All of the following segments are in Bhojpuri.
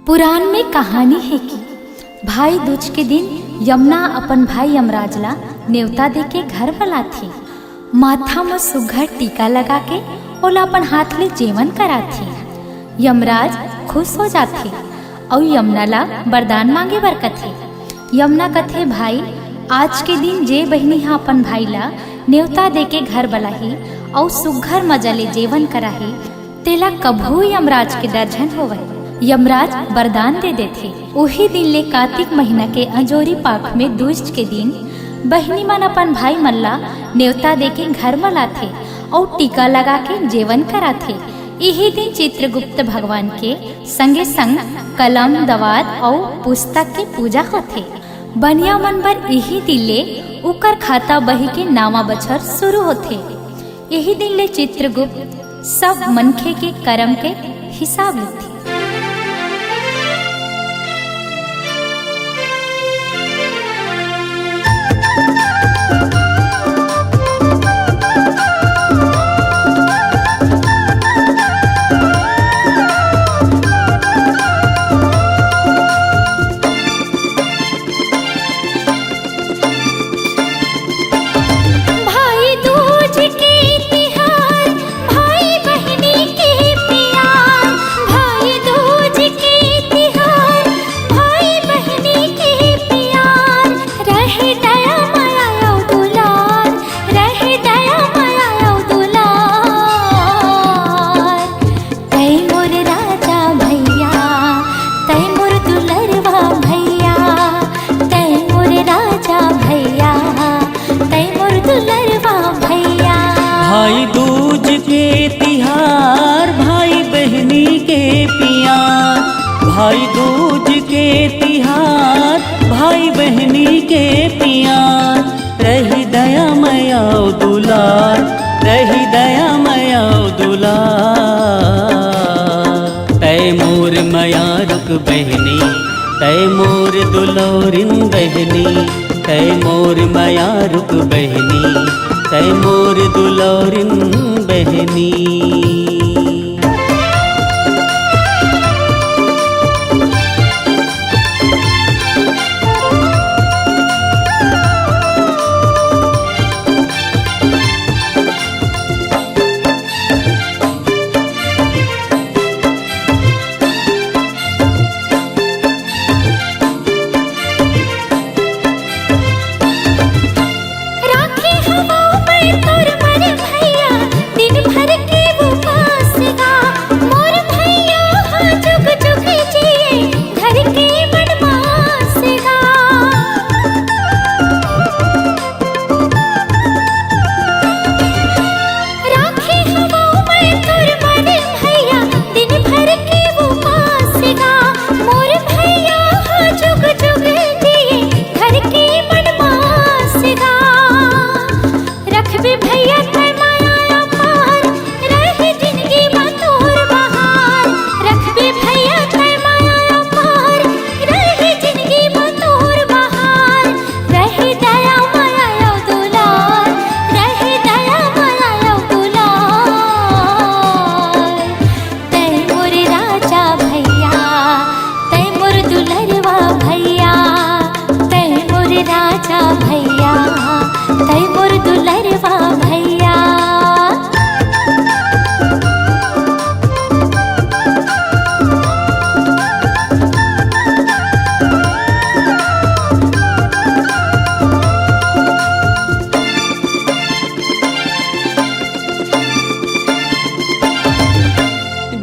पुराण में कहानी है कि भाई दूज के दिन यमुना अपन भाई यमराज ला न्योता दे के घर बुला थी। माथा में सुघर टीका लगा के ओला अपन हाथ ले जेवन करा थी। यमराज खुश हो जाते और यमुना ला वरदान मांगे बर कथे। यमुना कथे भाई आज के दिन जे बहनी हा अपन भाई ला न्योता दे के घर बुलाही और सुघर मजा ले जेवन कराही तेला कभू यमराज के दर्शन होवे। यमराज वरदान दे देथे। वही दिन ले कार्तिक महीना के अंजोरी पाख में दूज के दिन बहनी मन अपन भाई मल्ला न्योता दे के घर में लाथे और टीका लगा के जेवन कराथे। यही दिन चित्रगुप्त भगवान के संगे संग कलम दवात और पुस्तक की पूजा होथे। बनिया मन बर यही दिन ले उकर खाता बही के नामा बछर शुरू होथे। यही दिन ले चित्रगुप्त सब मनखे के कर्म के हिसाब लेथे। भाई दूज के तिहार भाई बहनी के प्यार, भाई दूज के तिहार भाई बहनी के प्यार। रही दया मया दुलार, रही दया मया दुलार। तय मोर मया रुक बहनी, तय मोर दुलौरिन बहनी। तय मोर मया रुक बहनी, तय मोर दुलौरिन बहनी।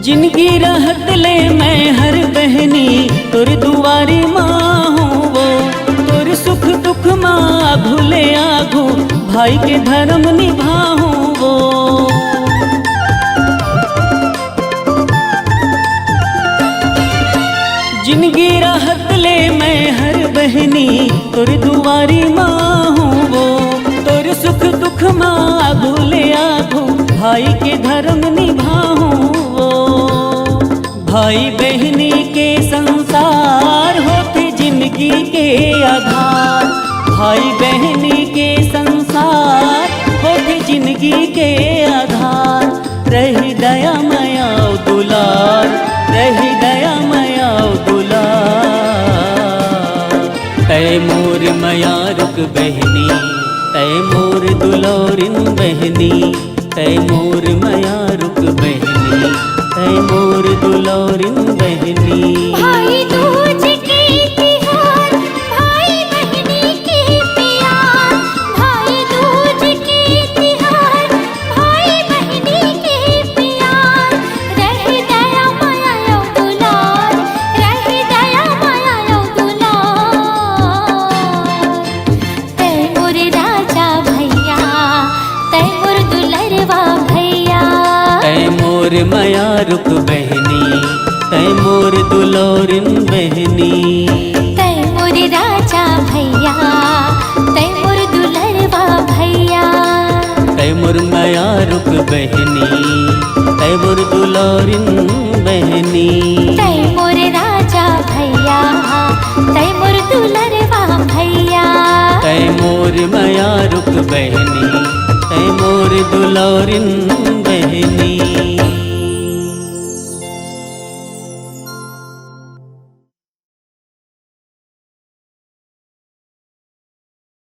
जिनकी रहत ले मैं हर बहनी तुर दुआरी माँ हूँ वो। तुर सुख दुख माँ भूले आघू भाई के धर्म निभाऊँ वो। जिनकी रहत ले मैं हर बहनी तुर दुआरी माँ हूँ वो। तुर सुख दुख माँ भूले आघू भाई के धर्म निभाऊँ वो। भाई बहनी के संसार होते जिंदगी के आधार। भाई बहनी के संसार होते जिंदगी के आधार। रही दया मया दुलार, रही दया मया दुलार। बहनी तय मोर दुलौरिन बहनी तय मोर मया रुक बहनी तय मोर दुलौरिन बहनी भाई दूज के तिहार भाई बहनी के प्यार भाई दूज के तिहार भाई बहनी के प्यार रह दया माया यो दुलार रह दया माया यो दुलार तै मोर राजा भैया तै मोर दुलरवा भैया तय मोर मया रुक बहनी तय मोर दुलौरिन बहनी तै मोर राजा भैया तै मोर दुलरवा भैया तय मोर मया रुक बहनी तय मोर दुलौरिन बहनी तै मोर राजा भैया तै मोर दुलरवा भैया तय मोर मया रुक बहनी तय मोर दुलौरिन